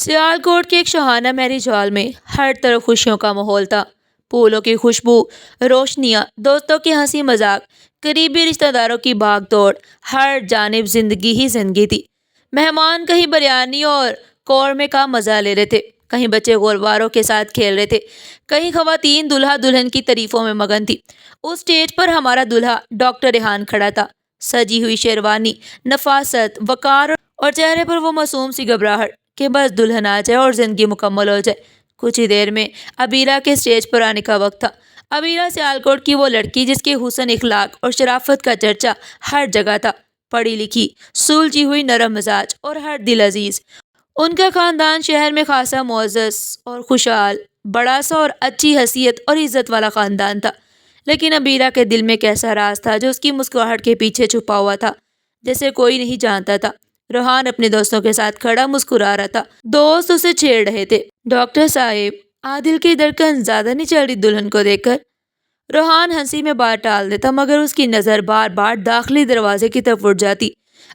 سیالکوٹ کے ایک شاہانہ marriage hall میں ہر طرف خوشیوں کا ماحول تھا۔ پھولوں کی خوشبو، روشنیاں، دوستوں کی ہنسی مذاق، قریبی رشتہ داروں کی بھاگ دوڑ، ہر جانب زندگی ہی زندگی تھی۔ مہمان کہیں بریانی اور قورمے کا مزہ لے رہے تھے، کہیں بچے غورباروں کے ساتھ کھیل رہے تھے، کہیں خواتین دلہا دلہن کی تعریفوں میں مگن تھی۔ اس سٹیج پر ہمارا دلہا ڈاکٹر ریحان کھڑا تھا، سجی ہوئی شیروانی، نفاست، وقار اور چہرے پر وہ معصوم سی گھبراہٹ کہ بس دلہن آ جائے اور زندگی مکمل ہو جائے۔ کچھ ہی دیر میں ابیرہ کے سٹیج پر آنے کا وقت تھا۔ ابیرہ سیالکوٹ کی وہ لڑکی جس کے حسن اخلاق اور شرافت کا چرچا ہر جگہ تھا، پڑھی لکھی، سلجھی ہوئی، نرم مزاج اور ہر دل عزیز۔ ان کا خاندان شہر میں خاصا معزز اور خوشحال، بڑا سا اور اچھی حیثیت اور عزت والا خاندان تھا۔ لیکن ابیرہ کے دل میں ایک ایسا راز تھا جو اس کی مسکراہٹ کے پیچھے چھپا ہوا تھا، جیسے کوئی نہیں جانتا تھا۔ روحان اپنے دوستوں کے ساتھ کھڑا مسکرا رہا تھا۔ دوست اسے چھیڑ رہے تھے، ڈاکٹر صاحب، عادل کی دھڑکن زیادہ نہیں چل رہی دلہن کو دیکھ کر؟ روحان ہنسی میں بات ٹال دیتا مگر اس کی نظر بار بار داخلی دروازے کی طرف اٹھ جاتی۔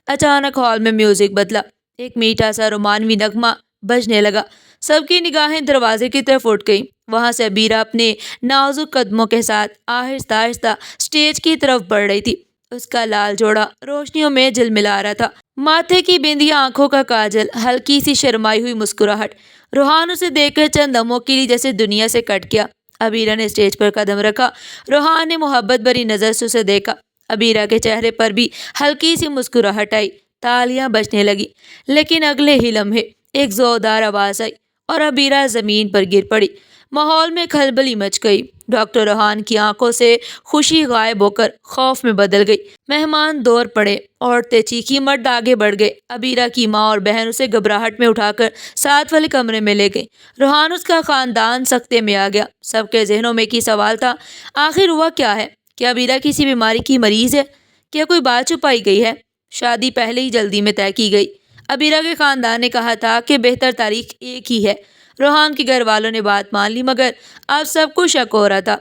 اچانک ہال میں میوزک بدلا، ایک میٹھا سا رومانوی نغمہ بجنے لگا۔ سب کی نگاہیں دروازے کی طرف اٹھ گئیں۔ وہاں سے ابیرہ اپنے نازک قدموں کے ساتھ آہستہ آہستہ سٹیج کی طرف بڑھ رہی تھی۔ اس کا لال جوڑا روشنیوں میں جلملا رہا تھا، ماتھے کی بندیاں، آنکھوں کا کاجل، ہلکی سی شرمائی ہوئی مسکراہٹ۔ روحان اسے دیکھ کر چند لمحوں کے لیے جیسے دنیا سے کٹ گیا۔ ابیرہ نے سٹیج پر قدم رکھا۔ روحان نے محبت بھری نظر سے اسے دیکھا۔ ابیرہ کے چہرے پر بھی ہلکی سی مسکراہٹ آئی، تالیاں بجنے لگی۔ لیکن اگلے ہی لمحے ایک زوردار آواز آئی اور ابیرہ زمین پر گر پڑی۔ ماحول میں کھلبلی مچ گئی۔ ڈاکٹر روحان کی آنکھوں سے خوشی غائب ہو کر خوف میں بدل گئی۔ مہمان دور پڑے، عورتیں چیخیں، مرد آگے بڑھ گئے۔ ابیرہ کی ماں اور بہن اسے گھبراہٹ میں اٹھا کر ساتھ والے کمرے میں لے گئی۔ روحان، اس کا خاندان سکتے میں آ گیا۔ سب کے ذہنوں میں ایک ہی سوال تھا، آخر ہوا کیا ہے؟ کیا ابیرہ کسی بیماری کی مریض ہے؟ کیا کوئی بات چھپائی گئی ہے؟ شادی پہلے ہی جلدی میں طے کی گئی۔ ابیرہ کے خاندان نے کہا تھا کہ بہتر تاریخ ایک ہی ہے۔ روحان کے گھر والوں نے بات مان لی مگر اب سب کو شک ہو رہا تھا۔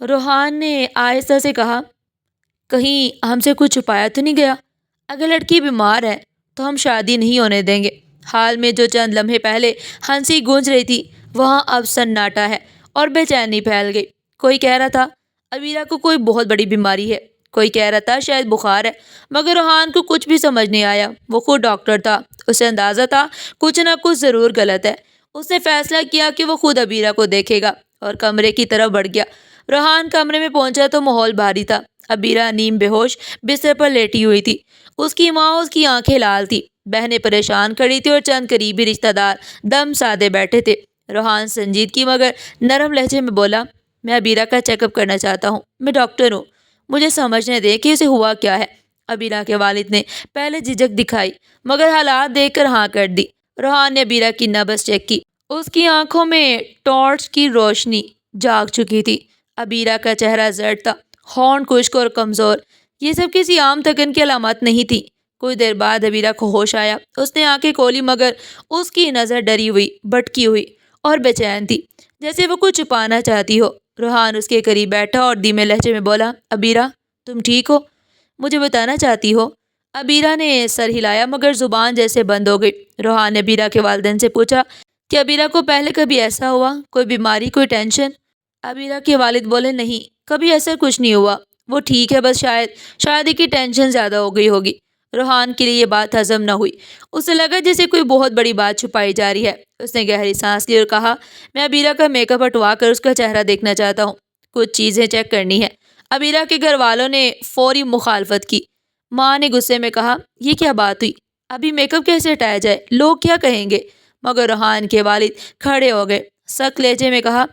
روحان نے آہستہ سے کہا، کہیں ہم سے کچھ چھپایا تو نہیں گیا؟ اگر لڑکی بیمار ہے تو ہم شادی نہیں ہونے دیں گے۔ حال میں جو چند لمحے پہلے ہنسی گونج رہی تھی وہاں اب سناٹا ہے اور بے چینی پھیل گئی۔ کوئی کہہ رہا تھا ابیرہ کو کوئی بہت بڑی بیماری ہے، کوئی کہہ رہا تھا شاید بخار ہے، مگر روحان کو کچھ بھی سمجھ نہیں آیا۔ وہ خود ڈاکٹر تھا، اسے اندازہ تھا کچھ نہ کچھ ضرور غلط ہے۔ اس نے فیصلہ کیا کہ وہ خود ابیرہ کو دیکھے گا اور کمرے کی طرف بڑھ گیا۔ روحان کمرے میں پہنچا تو ماحول بھاری تھا۔ ابیرہ نیم بے ہوش بستر پر لیٹی ہوئی تھی۔ اس کی ماں، اس کی آنکھیں لال تھی، بہنیں پریشان کھڑی تھی اور چند قریبی رشتہ دار دم سادے بیٹھے تھے۔ روحان سنجیدگی مگر نرم لہجے میں بولا، میں ابیرہ کا چیک اپ کرنا چاہتا ہوں، میں ڈاکٹر ہوں، مجھے سمجھنے دیں کہ اسے ہوا کیا ہے۔ ابیرہ کے والد نے پہلے جھجک دکھائی مگر حالات دیکھ کر ہاں کر دی۔ روحان نے ابیرہ کی نبض چیک کی۔ اس کی آنکھوں میں ٹارچ کی روشنی جاگ چکی تھی۔ ابیرہ کا چہرہ زرد تھا، ہونٹ خشک اور کمزور۔ یہ سب کسی عام تھکن کی علامات نہیں تھی۔ کچھ دیر بعد ابیرہ کو ہوش آیا۔ اس نے آنکھیں کھولی مگر اس کی نظر ڈری ہوئی، بھٹکی ہوئی اور بے چین تھی، جیسے وہ کچھ چھپانا چاہتی ہو۔ روحان اس کے قریب بیٹھا اور دھیمے لہجے میں بولا، ابیرہ، تم ٹھیک ہو؟ مجھے بتانا چاہتی ہو؟ ابیرہ نے سر ہلایا مگر زبان جیسے بند ہو گئی۔ روحان نے ابیرہ کے والدین سے پوچھا کہ ابیرہ کو پہلے کبھی ایسا ہوا، کوئی بیماری، کوئی ٹینشن؟ ابیرہ کے والد بولے، نہیں، کبھی ایسا کچھ نہیں ہوا، وہ ٹھیک ہے، بس شاید شادی کی ٹینشن زیادہ ہو گئی ہوگی۔ روحان کے لیے یہ بات ہضم نہ ہوئی۔ اسے لگا جیسے کوئی بہت بڑی بات چھپائی جا رہی ہے۔ اس نے گہری سانس لی اور کہا، میں ابیرہ کا میک اپ ہٹوا کر اس کا چہرہ دیکھنا چاہتا ہوں، کچھ چیزیں چیک کرنی ہے۔ ابیرہ کے گھر والوں نے فوری مخالفت کی۔ ماں نے غصے میں کہا، یہ کیا بات ہوئی؟ ابھی میک اپ کیسے ہٹایا جائے؟ لوگ کیا کہیں گے؟ مگر روحان کے والد کھڑے ہو گئے، سخت لہجے میں کہا،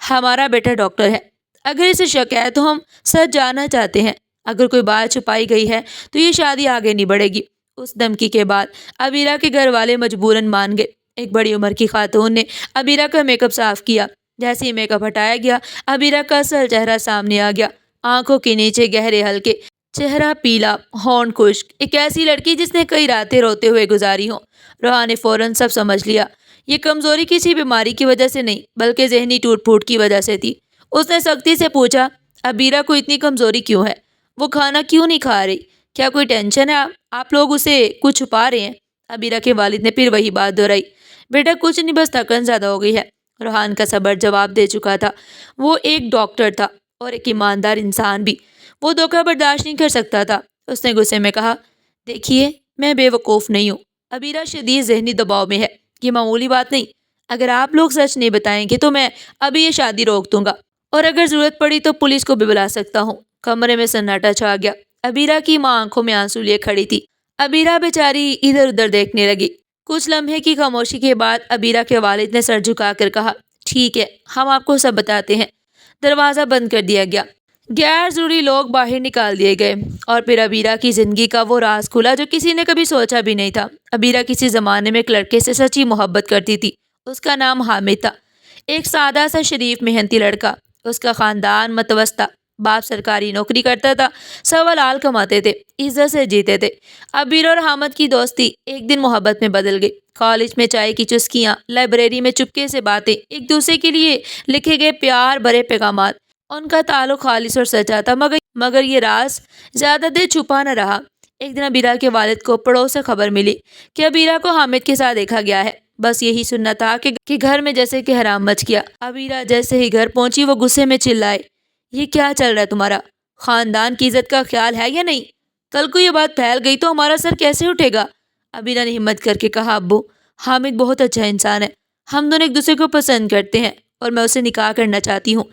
ہمارا بیٹا ڈاکٹر ہے، اگر اسے شک ہے تو ہم سچ جاننا چاہتے ہیں۔ اگر کوئی بات چھپائی گئی ہے تو یہ شادی آگے نہیں بڑھے گی۔ اس دھمکی کے بعد ابیرہ کے گھر والے مجبوراً مان گئے۔ ایک بڑی عمر کی خاتون نے ابیرہ کا میک اپ صاف کیا۔ جیسے ہی میک اپ ہٹایا گیا، ابیرہ کا اصل چہرہ سامنے آ گیا۔ آنکھوں کے نیچے گہرے ہلکے، چہرہ پیلا، ہونٹ خشک، ایک ایسی لڑکی جس نے کئی راتیں روتے ہوئے گزاری ہوں۔ روحان نے فوراً سب سمجھ لیا۔ یہ کمزوری کسی بیماری کی وجہ سے نہیں بلکہ ذہنی ٹوٹ پھوٹ کی وجہ سے تھی۔ اس نے سختی سے پوچھا، ابیرہ کو اتنی کمزوری کیوں ہے؟ وہ کھانا کیوں نہیں کھا رہی؟ کیا کوئی ٹینشن ہے؟ آپ لوگ اسے کچھ چھپا رہے ہیں؟ ابیرہ کے والد نے پھر وہی بات دہرائی، بیٹا کچھ نہیں، بس تھکن زیادہ ہو گئی ہے۔ روحان کا صبر جواب دے چکا تھا۔ وہ ایک ڈاکٹر تھا اور ایک ایماندار انسان بھی، وہ دھوکہ برداشت نہیں کر سکتا تھا۔ اس نے غصے میں کہا، دیکھیے میں بے وقوف نہیں ہوں، ابیرہ شدید ذہنی دباؤ میں ہے، یہ معمولی بات نہیں۔ اگر آپ لوگ سچ نہیں بتائیں گے تو میں ابھی یہ شادی روک دوں گا، اور اگر ضرورت پڑی تو پولیس کو بھی بلا سکتا ہوں۔ کمرے میں سناٹا چھا گیا۔ ابیرہ کی ماں آنکھوں میں آنسو لیے کھڑی تھی۔ ابیرہ بیچاری ادھر ادھر دیکھنے لگی۔ کچھ لمحے کی خاموشی کے بعد ابیرہ کے والد نے سر جھکا کر کہا، ٹھیک ہے، ہم آپ کو سب بتاتے ہیں۔ دروازہ بند کر دیا گیا۔ غیر ضروری لوگ باہر نکال دیے گئے، اور پھر ابیرہ کی زندگی کا وہ راز کھلا جو کسی نے کبھی سوچا بھی نہیں تھا۔ ابیرہ کسی زمانے میں ایک لڑکے سے سچی محبت کرتی تھی۔ اس کا نام حامد تھا، ایک سادہ سا شریف محنتی لڑکا۔ اس کا خاندان متوسطہ، باپ سرکاری نوکری کرتا تھا، سب حلال کماتے تھے، عزت سے جیتے تھے۔ ابیرہ اور حامد کی دوستی ایک دن محبت میں بدل گئی۔ کالج میں چائے کی چسکیاں، لائبریری میں چپکے سے باتیں، ایک دوسرے کے لیے لکھے گئے پیار بھرے پیغامات۔ ان کا تعلق خالص اور سچا تھا، مگر یہ راز زیادہ دیر چھپا نہ رہا۔ ایک دن ابیرہ کے والد کو پڑوس سے خبر ملی کہ ابیرہ کو حامد کے ساتھ دیکھا گیا ہے۔ بس یہی سننا تھا کہ گھر میں جیسے کہ حرام مچ گیا۔ ابیرہ جیسے ہی گھر پہنچی وہ غصے میں چلائے، یہ کیا چل رہا ہے تمہارا؟ خاندان کی عزت کا خیال ہے یا نہیں؟ کل کو یہ بات پھیل گئی تو ہمارا سر کیسے اٹھے گا؟ ابیرہ نے ہمت کر کے کہا، ابو، حامد بہت اچھا انسان ہے، ہم دونوں ایک دوسرے کو پسند کرتے ہیں اور میں اسے نکاح کرنا چاہتی ہوں۔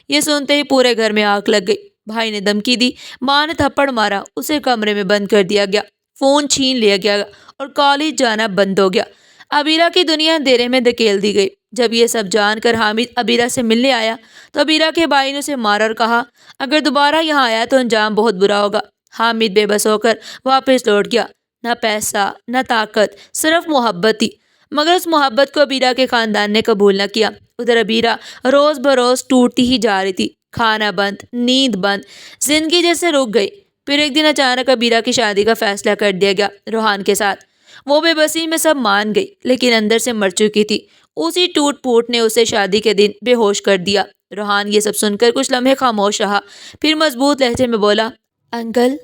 یہ سنتے ہی پورے گھر میں آگ لگ گئی۔ بھائی نے دھمکی دی، ماں نے تھپڑ مارا، اسے کمرے میں بند کر دیا گیا، فون چھین لیا گیا اور کالج جانا بند ہو گیا۔ ابیرہ کی دنیا اندھیرے میں دھکیل دی گئی۔ جب یہ سب جان کر حامد ابیرہ سے ملنے آیا تو ابیرہ کے بھائی نے اسے مارا اور کہا، اگر دوبارہ یہاں آیا تو انجام بہت برا ہوگا۔ حامد بے بس ہو کر واپس لوٹ گیا۔ نہ پیسہ، نہ طاقت، صرف محبت تھی، مگر اس محبت کو ابیرہ کے خاندان نے قبول نہ کیا۔ ادھر ابیرہ روز بروز ٹوٹتی ہی جا رہی تھی، کھانا بند، نیند بند، زندگی جیسے رک گئی۔ پھر ایک دن اچانک ابیرہ کی شادی کا فیصلہ کر دیا گیا روحان کے ساتھ۔ وہ بے بسی میں سب مان گئی، لیکن اندر سے مر چکی تھی۔ اسی ٹوٹ پھوٹ نے اسے شادی کے دن بے ہوش کر دیا۔ روحان یہ سب سن کر کچھ لمحے خاموش رہا، پھر مضبوط لہجے میں بولا، انکل،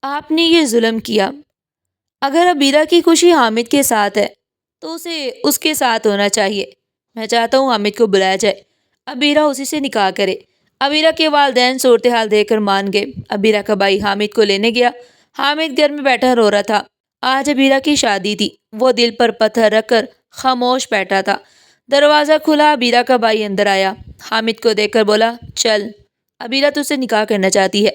آپ نے یہ ظلم کیا۔ اگر ابیرہ کی خوشی حامد کے ساتھ ہے تو اسے اس کے ساتھ ہونا چاہیے۔ میں چاہتا ہوں حامد کو بلایا جائے، ابیرہ اسی سے نکاح کرے۔ ابیرہ کے والدین صورتحال دیکھ کر مان گئے۔ ابیرہ کا بھائی حامد کو لینے گیا۔ حامد گھر میں بیٹھا رو رہا تھا۔ آج ابیرہ کی شادی تھی۔ وہ دل پر پتھر رکھ کر خاموش بیٹھا تھا۔ دروازہ کھلا، ابیرہ کا بھائی اندر آیا۔ حامد کو دیکھ کر بولا، چل، ابیرہ تجھ سے نکاح کرنا چاہتی ہے۔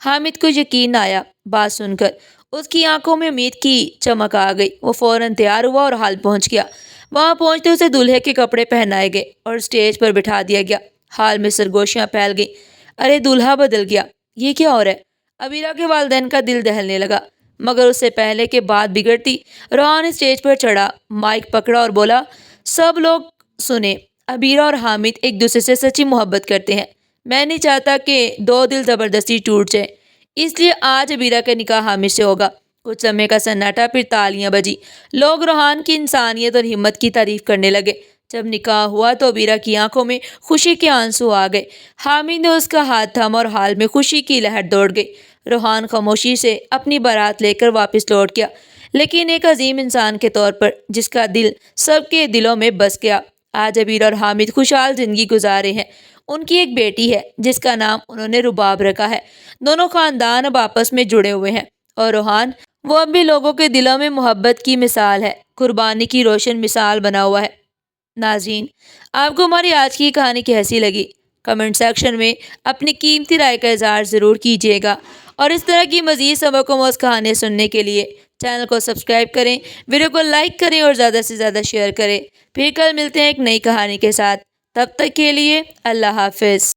حامد کو یقین نہ آیا بات سن کر۔ اس کی آنکھوں میں امید کی چمک آ گئی۔ وہ فوراً تیار ہوا اور ہال پہنچ گیا۔ وہاں پہنچتے اسے دولہے کے کپڑے پہنائے گئے اور اسٹیج پر بٹھا دیا گیا۔ ہال میں سرگوشیاں پھیل گئیں۔ ارے دولہا بدل گیا، یہ کیا ہو رہا ہے؟ ابیرہ کے والدین کا دل دہلنے لگا، مگر اس سے پہلے کہ بات بگڑتی، روحان اسٹیج پر چڑھا، مائک پکڑا اور بولا، سب لوگ سنیں، ابیرہ اور حامد ایک دوسرے سے سچی محبت کرتے ہیں۔ میں نہیں چاہتا کہ دو دل زبردستی ٹوٹ جائیں، اس لیے آج ابیرہ کا نکاح حامد سے ہوگا۔ کچھ لمحے کا سناٹا، پھر تالیاں بجی۔ لوگ روحان کی انسانیت اور ہمت کی تعریف کرنے لگے۔ جب نکاح ہوا تو ابیرہ کی آنکھوں میں خوشی کے آنسو آ گئے۔ حامد نے اس کا ہاتھ تھاما اور ہال میں خوشی کی لہر دوڑ گئی۔ روحان خاموشی سے اپنی بارات لے کر واپس لوٹ گیا، لیکن ایک عظیم انسان کے طور پر جس کا دل سب کے دلوں میں بس گیا۔ آج ابیرہ اور حامد خوشحال زندگی گزارے ہیں۔ ان کی ایک بیٹی ہے جس کا نام انہوں نے رباب رکھا ہے۔ دونوں خاندان اب آپس میں جڑے ہوئے ہیں، اور روحان، وہ اب بھی لوگوں کے دلوں میں محبت کی مثال ہے، قربانی کی روشن مثال بنا ہوا ہے۔ ناظرین، آپ کو ہماری آج کی کہانی کیسی لگی؟ کمنٹ سیکشن میں اپنی قیمتی رائے کا اظہار ضرور کیجیے گا، اور اس طرح کی مزید سبق آموز کہانیاں سننے کے لیے چینل کو سبسکرائب کریں، ویڈیو کو لائک کریں اور زیادہ سے زیادہ شیئر کریں۔ پھر کل ملتے ہیں ایک نئی کہانی کے ساتھ، تب تک کے لیے اللہ حافظ۔